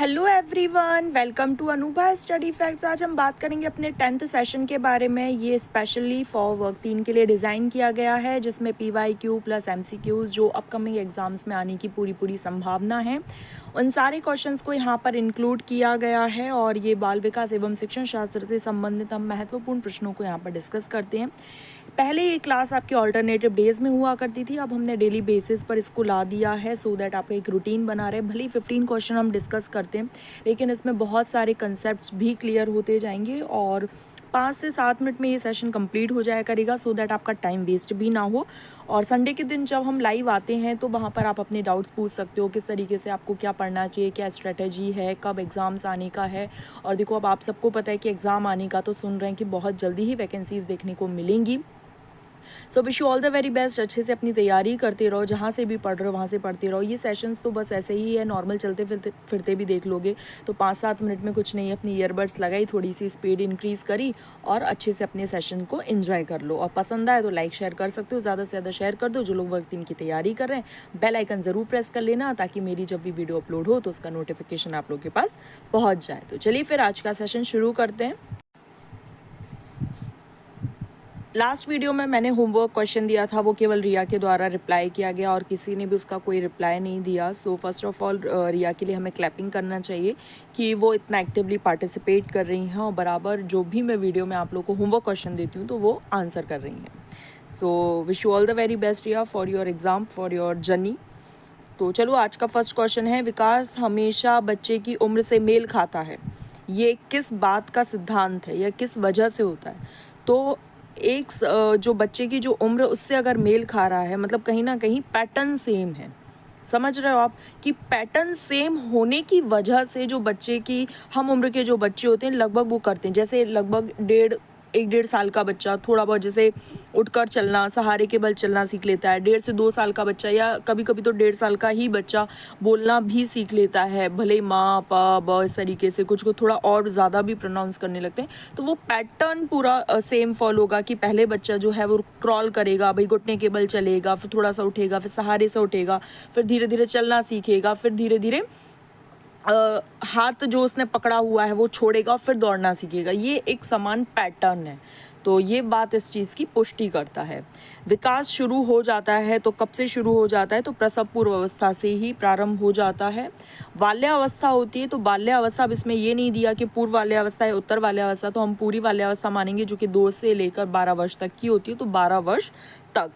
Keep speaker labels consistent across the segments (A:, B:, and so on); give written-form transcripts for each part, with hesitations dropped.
A: Hello everyone, welcome to Anubha study facts. आज हम बात करेंगे अपने 10th सेशन के बारे में। ये स्पेशली फॉर वर्क 3 के लिए डिज़ाइन किया गया है, जिसमें PYQ प्लस MCQs जो अपकमिंग एग्जाम्स में आने की पूरी संभावना है, उन सारे क्वेश्चंस को यहाँ पर इंक्लूड किया गया है। और ये बाल विकास एवं शिक्षण शास्त्र से संबंधित हम महत्वपूर्ण प्रश्नों को यहाँ पर डिस्कस करते हैं। पहले ये क्लास आपकी ऑल्टरनेटिव डेज में हुआ करती थी, अब हमने डेली बेसिस पर इसको ला दिया है सो दैट आपका एक रूटीन बना रहे। भले ही 15 क्वेश्चन हम डिस्कस करते हैं, लेकिन इसमें बहुत सारे कंसेप्ट्स भी क्लियर होते जाएंगे और 5 से 7 मिनट में ये सेशन कंप्लीट हो जाया करेगा सो दैट आपका टाइम वेस्ट भी ना हो। और संडे के दिन जब हम लाइव आते हैं तो वहाँ पर आप अपने डाउट्स पूछ सकते हो, किस तरीके से आपको क्या पढ़ना चाहिए, क्या स्ट्रेटजी है, कब एग्ज़ाम्स आने का है। और देखो, अब आप सबको पता है कि एग्ज़ाम आने का तो सुन रहे हैं कि बहुत जल्दी ही वैकेंसीज़ देखने को मिलेंगी। सो wish you all the very best. अच्छे से अपनी तैयारी करते रहो, जहाँ से भी पढ़ रहे हो वहाँ से पढ़ते रहो। ये सेशंस तो बस ऐसे ही है, नॉर्मल चलते फिरते भी देख लोगे तो 5-7 मिनट में कुछ नहीं। अपनी ईयरबड्स लगाई, थोड़ी सी स्पीड इंक्रीज़ करी और अच्छे से अपने सेशन को एंजॉय कर लो। और पसंद आए तो लाइक शेयर कर सकते हो, ज़्यादा से ज़्यादा शेयर कर दो। जो लोग वर्क 3 की तैयारी कर रहे हैं, बेल आइकन ज़रूर प्रेस कर लेना ताकि मेरी जब भी वीडियो अपलोड हो तो उसका नोटिफिकेशन आप लोग के पास पहुँच जाए। तो चलिए फिर आज का सेशन शुरू करते हैं। लास्ट वीडियो में मैंने होमवर्क क्वेश्चन दिया था, वो केवल रिया के द्वारा रिप्लाई किया गया और किसी ने भी उसका कोई रिप्लाई नहीं दिया। सो फर्स्ट ऑफ ऑल रिया के लिए हमें क्लैपिंग करना चाहिए कि वो इतना एक्टिवली पार्टिसिपेट कर रही हैं और बराबर जो भी मैं वीडियो में आप लोग को होमवर्क क्वेश्चन देती हूँ तो वो आंसर कर रही हैं। So wish you all the very best Riya for your exam, for your journey. तो चलो आज का फर्स्ट क्वेश्चन है, विकास हमेशा बच्चे की उम्र से मेल खाता है, ये किस बात का सिद्धांत है या किस वजह से होता है? तो एक जो बच्चे की जो उम्र उससे अगर मेल खा रहा है, मतलब कहीं ना कहीं पैटर्न सेम है। समझ रहे हो आप कि पैटर्न सेम होने की वजह से जो बच्चे की हम उम्र के जो बच्चे होते हैं लगभग वो करते हैं। जैसे लगभग 1-1.5 साल का बच्चा थोड़ा बहुत जैसे उठकर चलना, सहारे के बल चलना सीख लेता है। 1.5 से 2 साल का बच्चा या कभी कभी तो 1.5 साल का ही बच्चा बोलना भी सीख लेता है, भले माँ पा ब इस तरीके से कुछ को थोड़ा और ज़्यादा भी प्रोनाउंस करने लगते हैं। तो वो पैटर्न पूरा सेम फॉलो होगा कि पहले बच्चा जो है वो क्रॉल करेगा, भाई घुटने के बल चलेगा, फिर थोड़ा सा उठेगा, फिर सहारे से उठेगा, फिर धीरे धीरे चलना सीखेगा, फिर धीरे धीरे हाथ जो उसने पकड़ा हुआ है वो छोड़ेगा, फिर दौड़ना सीखेगा। ये एक समान पैटर्न है, तो ये बात इस चीज़ की पुष्टि करता है। विकास शुरू हो जाता है तो कब से शुरू हो जाता है? तो प्रसव पूर्व अवस्था से ही प्रारंभ हो जाता है। बाल्यावस्था होती है तो बाल्यावस्था, अब इसमें ये नहीं दिया कि पूर्व बाल्यावस्था है उत्तर बाल्यावस्था, तो हम पूरी बाल्यावस्था मानेंगे जो कि 2 से लेकर 12 वर्ष तक की होती है, तो 12 वर्ष तक।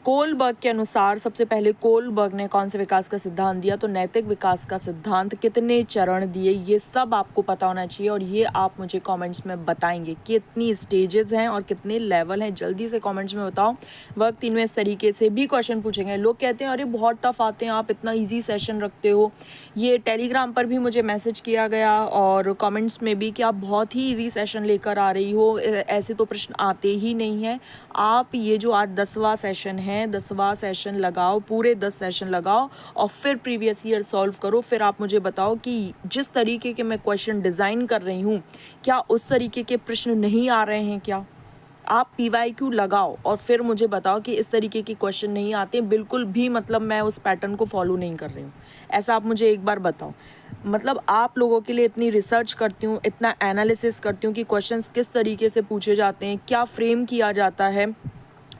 A: कोलबर्ग के अनुसार सबसे पहले कोलबर्ग ने कौन से विकास का सिद्धांत दिया? तो नैतिक विकास का सिद्धांत। कितने चरण दिए, ये सब आपको पता होना चाहिए और ये आप मुझे कमेंट्स में बताएंगे कितनी स्टेजेस हैं और कितने लेवल हैं। जल्दी से कमेंट्स में बताओ। वर्क 3 में इस तरीके से भी क्वेश्चन पूछेंगे। लोग कहते हैं अरे बहुत टफ आते हैं, आप इतना ईजी सेशन रखते हो। ये टेलीग्राम पर भी मुझे मैसेज किया गया और कॉमेंट्स में भी कि आप बहुत ही ईजी सेशन लेकर आ रही हो, ऐसे तो प्रश्न आते ही नहीं हैं। आप ये जो आज 10वां सेशन है, 10वां सेशन लगाओ, पूरे 10 सेशन लगाओ और फिर प्रीवियस ईयर सॉल्व करो। फिर आप मुझे बताओ कि जिस तरीके के मैं क्वेश्चन डिज़ाइन कर रही हूँ, क्या उस तरीके के प्रश्न नहीं आ रहे हैं क्या? आप PYQ लगाओ और फिर मुझे बताओ कि इस तरीके के क्वेश्चन नहीं आते, बिल्कुल भी मतलब मैं उस पैटर्न को फॉलो नहीं कर रही हूँ, ऐसा आप मुझे एक बार बताओ। मतलब आप लोगों के लिए इतनी रिसर्च करती हूँ, इतना एनालिसिस करती हूँ कि क्वेश्चंस किस तरीके से पूछे जाते हैं, क्या फ्रेम किया जाता है।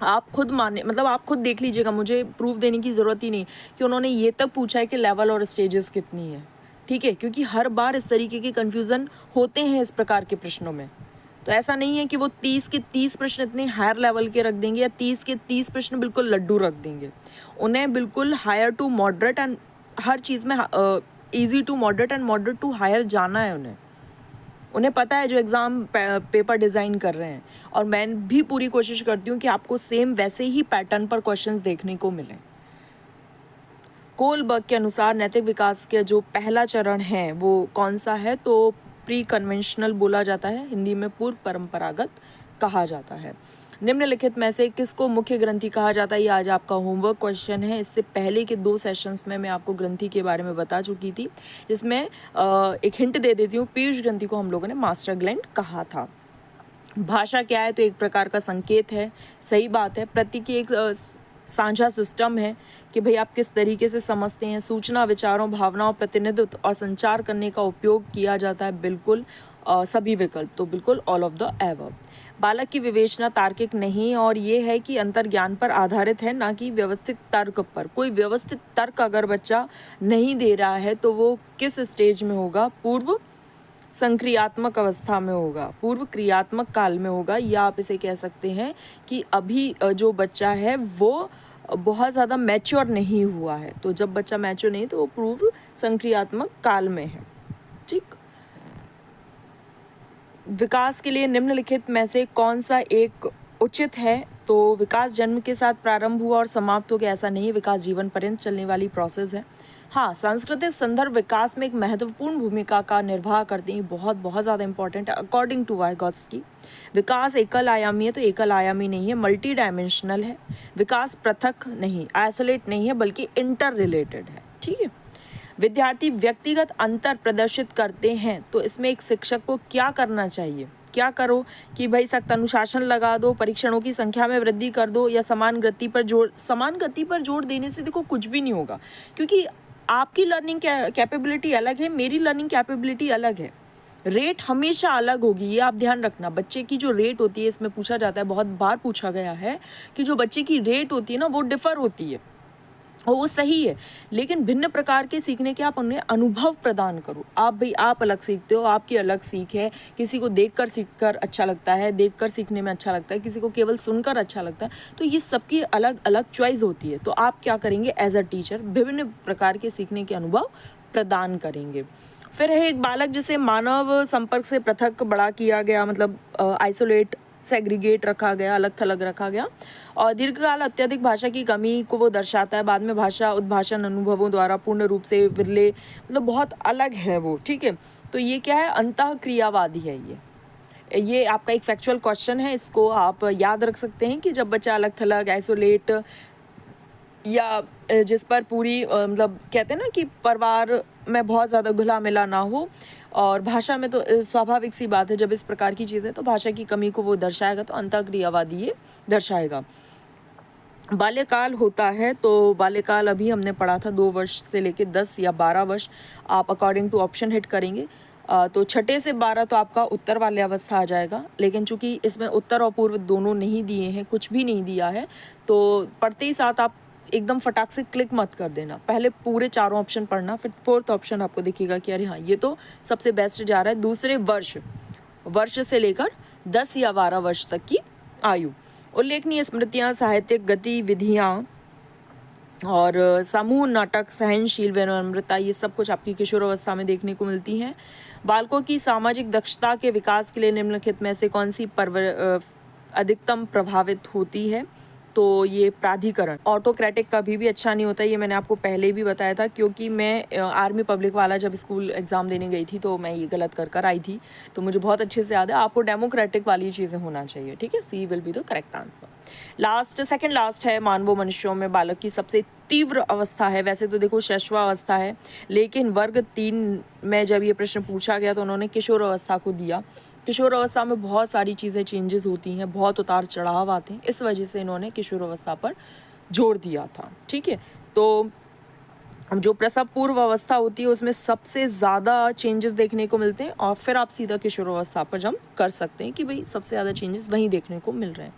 A: आप खुद माने, मतलब आप खुद देख लीजिएगा, मुझे प्रूफ देने की ज़रूरत ही नहीं कि उन्होंने ये तक पूछा है कि लेवल और स्टेजेस कितनी है। ठीक है, क्योंकि हर बार इस तरीके के कन्फ्यूज़न होते हैं इस प्रकार के प्रश्नों में। तो ऐसा नहीं है कि वो 30 के 30 प्रश्न इतने हायर लेवल के रख देंगे या 30 के 30 प्रश्न बिल्कुल लड्डू रख देंगे। उन्हें बिल्कुल हायर टू मॉडरेट एंड हर चीज़ में easy to moderate and moderate to higher जाना है। उन्हें पता है जो एग्ज़ाम पेपर डिज़ाइन कर रहे हैं। और मैं भी पूरी कोशिश करती हूँ कि आपको सेम वैसे ही पैटर्न पर क्वेश्चंस देखने को मिलें। कोलबर्ग के अनुसार नैतिक विकास के जो पहला चरण है वो कौन सा है? तो प्री कन्वेंशनल बोला जाता है, हिंदी में पूर्व परंपरागत कहा जाता है। निम्नलिखित में से किसको मुख्य ग्रंथि कहा जाता है? ये आज आपका होमवर्क क्वेश्चन है। इससे पहले के 2 सेशंस में मैं आपको ग्रंथि के बारे में बता चुकी थी, जिसमें एक हिंट दे देती हूँ। पीयूष ग्रंथि को हम लोगों ने मास्टर ग्लैंड कहा था। भाषा क्या है? तो एक प्रकार का संकेत है, सही बात है। प्रतीक एक साझा सिस्टम है कि भाई आप किस तरीके से समझते हैं। सूचना, विचारों, भावनाओं, प्रतिनिधित्व और संचार करने का उपयोग किया जाता है। बिल्कुल सभी विकल्प, तो बिल्कुल ऑल ऑफ द एबव। बालक की विवेचना तार्किक नहीं, और ये है कि अंतर्ज्ञान पर आधारित है, ना कि व्यवस्थित तर्क पर। कोई व्यवस्थित तर्क अगर बच्चा नहीं दे रहा है तो वो किस स्टेज में होगा? पूर्व संक्रियात्मक अवस्था में होगा, पूर्व क्रियात्मक काल में होगा, या आप इसे कह सकते हैं कि अभी जो बच्चा है वो बहुत ज़्यादा मैच्योर नहीं हुआ है। तो जब बच्चा मैच्योर नहीं तो वो पूर्व संक्रियात्मक काल में है। ठीक। विकास के लिए निम्नलिखित में से कौन सा एक उचित है? तो विकास जन्म के साथ प्रारंभ हुआ और समाप्त हो गया, ऐसा नहीं। विकास जीवन पर्यंत चलने वाली प्रोसेस है। हाँ, सांस्कृतिक संदर्भ विकास में एक महत्वपूर्ण भूमिका का निर्वाह करते हैं। बहुत बहुत ज़्यादा इंपॉर्टेंट है अकॉर्डिंग टू वाइगॉत्स्की। विकास एकल आयामी है, तो एकल आयामी नहीं है, मल्टी डायमेंशनल है। विकास पृथक नहीं, आइसोलेट नहीं है, बल्कि इंटर रिलेटेड है। ठीक है। विद्यार्थी व्यक्तिगत अंतर प्रदर्शित करते हैं, तो इसमें एक शिक्षक को क्या करना चाहिए? क्या करो कि भाई सख्त अनुशासन लगा दो, परीक्षणों की संख्या में वृद्धि कर दो, या समान गति पर जोर देने से देखो कुछ भी नहीं होगा, क्योंकि आपकी लर्निंग कैपेबिलिटी अलग है, मेरी लर्निंग कैपेबिलिटी अलग है। रेट हमेशा अलग होगी, ये आप ध्यान रखना। बच्चे की जो रेट होती है, इसमें पूछा जाता है, बहुत बार पूछा गया है कि जो बच्चे की रेट होती है ना, वो डिफर होती है, और वो सही है, लेकिन भिन्न प्रकार के सीखने के आप उन्हें अनुभव प्रदान करो। आप अलग सीखते हो, आपकी अलग सीख है। किसी को देखकर सीखकर अच्छा लगता है, देखकर सीखने में अच्छा लगता है, किसी को केवल सुनकर अच्छा लगता है। तो ये सबकी अलग अलग चॉइस होती है। तो आप क्या करेंगे? एज अ टीचर विभिन्न प्रकार के सीखने के अनुभव प्रदान करेंगे। फिर है एक बालक जिसे मानव संपर्क से पृथक बड़ा किया गया, मतलब आइसोलेट, सेग्रीगेट रखा गया, अलग थलग रखा गया, और दीर्घकाल अत्यधिक भाषा की कमी को वो दर्शाता है। बाद में भाषा उद्भाषण अनुभवों द्वारा पूर्ण रूप से विरले, मतलब बहुत अलग है वो। ठीक है। तो ये क्या है? अंतःक्रियावादी है। ये आपका एक फैक्चुअल क्वेश्चन है, इसको आप याद रख सकते हैं कि जब बच्चा अलग थलग, आइसोलेट, या जिस पर पूरी मतलब कहते हैं ना कि परिवार में बहुत ज़्यादा घुला मिला ना हो, और भाषा में तो स्वाभाविक सी बात है, जब इस प्रकार की चीज़ें, तो भाषा की कमी को वो दर्शाएगा, तो अंतःक्रियावादी ये दर्शाएगा। बाल्यकाल होता है, तो बाल्यकाल अभी हमने पढ़ा था 2 वर्ष से लेकर 10 या 12 वर्ष, आप अकॉर्डिंग टू ऑप्शन हिट करेंगे। तो 6 से 12 तो आपका उत्तर वाली अवस्था आ जाएगा, लेकिन चूंकि इसमें उत्तर और पूर्व दोनों नहीं दिए हैं, कुछ भी नहीं दिया है, तो पढ़ते ही साथ आप एकदम फटाक से क्लिक मत कर देना। पहले पूरे चारों ऑप्शन पढ़ना, फिर 4th ऑप्शन आपको दिखेगा कि अरे हाँ, ये तो सबसे बेस्ट जा रहा है। दूसरे वर्ष से लेकर 10 या 12 वर्ष तक की आयु। उल्लेखनीय स्मृतियाँ, साहित्यिक गतिविधियाँ और समूह नाटक, सहनशील विनम्रता, ये सब कुछ आपकी किशोर अवस्था में देखने को मिलती हैं। बालकों की सामाजिक दक्षता के विकास के लिए निम्नलिखित में से कौन सी अधिकतम प्रभावित होती है? तो ये प्राधिकरण। ऑटोक्रेटिक कभी भी अच्छा नहीं होता, ये मैंने आपको पहले भी बताया था, क्योंकि मैं आर्मी पब्लिक वाला जब स्कूल एग्ज़ाम देने गई थी तो मैं ये गलत कर आई थी, तो मुझे बहुत अच्छे से याद है। आपको डेमोक्रेटिक वाली चीज़ें होना चाहिए। ठीक है, C will be the correct answer. Second last है, मानव मनुष्यों में बालक की सबसे तीव्र अवस्था है। वैसे तो देखो शैशवावस्था है, लेकिन वर्ग 3 में जब ये प्रश्न पूछा गया तो उन्होंने किशोर अवस्था को दिया। किशोर अवस्था में बहुत सारी चीज़ें चेंजेस होती हैं, बहुत उतार चढ़ाव आते हैं, इस वजह से इन्होंने किशोर अवस्था पर जोर दिया था। ठीक है, तो जो प्रसव पूर्व अवस्था होती है उसमें सबसे ज़्यादा चेंजेस देखने को मिलते हैं, और फिर आप सीधा किशोर अवस्था पर जंप कर सकते हैं कि भाई सबसे ज़्यादा चेंजेस वहीं देखने को मिल रहे हैं।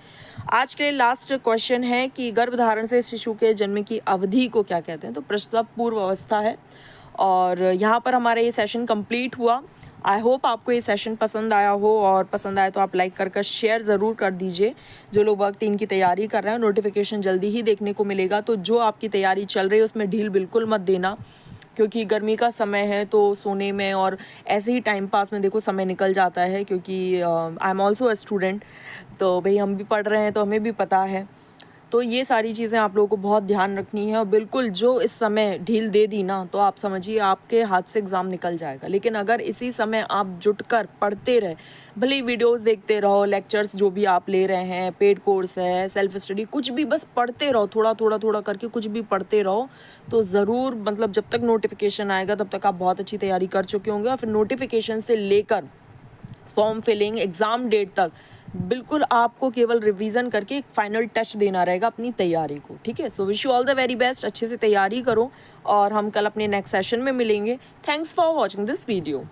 A: आज के लास्ट क्वेश्चन है कि गर्भधारण से शिशु के जन्म की अवधि को क्या कहते हैं? तो प्रसव पूर्व अवस्था है, और यहाँ पर हमारा ये सेशन कंप्लीट हुआ। आई होप आपको ये सेशन पसंद आया हो, और पसंद आए तो आप लाइक कर शेयर ज़रूर कर दीजिए। जो लोग वर्ग 3 की तैयारी कर रहे हैं, नोटिफिकेशन जल्दी ही देखने को मिलेगा, तो जो आपकी तैयारी चल रही है उसमें ढील बिल्कुल मत देना, क्योंकि गर्मी का समय है, तो सोने में और ऐसे ही टाइम पास में देखो समय निकल जाता है। क्योंकि I am also a student, तो भाई हम भी पढ़ रहे हैं, तो हमें भी पता है। तो ये सारी चीज़ें आप लोगों को बहुत ध्यान रखनी है, और बिल्कुल जो इस समय ढील दे दी ना, तो आप समझिए आपके हाथ से एग्ज़ाम निकल जाएगा। लेकिन अगर इसी समय आप जुटकर पढ़ते रहे, भले ही वीडियोस देखते रहो, लेक्चर्स जो भी आप ले रहे हैं, पेड कोर्स है, सेल्फ स्टडी, कुछ भी बस पढ़ते रहो, थोड़ा करके कुछ भी पढ़ते रहो, तो ज़रूर मतलब जब तक नोटिफिकेशन आएगा तब तक आप बहुत अच्छी तैयारी कर चुके होंगे। और फिर नोटिफिकेशन से लेकर फॉर्म फिलिंग, एग्ज़ाम डेट तक बिल्कुल आपको केवल रिवीजन करके एक फाइनल टच देना रहेगा अपनी तैयारी को, ठीक है। सो wish you all the very best, अच्छे से तैयारी करो और हम कल अपने नेक्स्ट सेशन में मिलेंगे। Thanks for watching this video.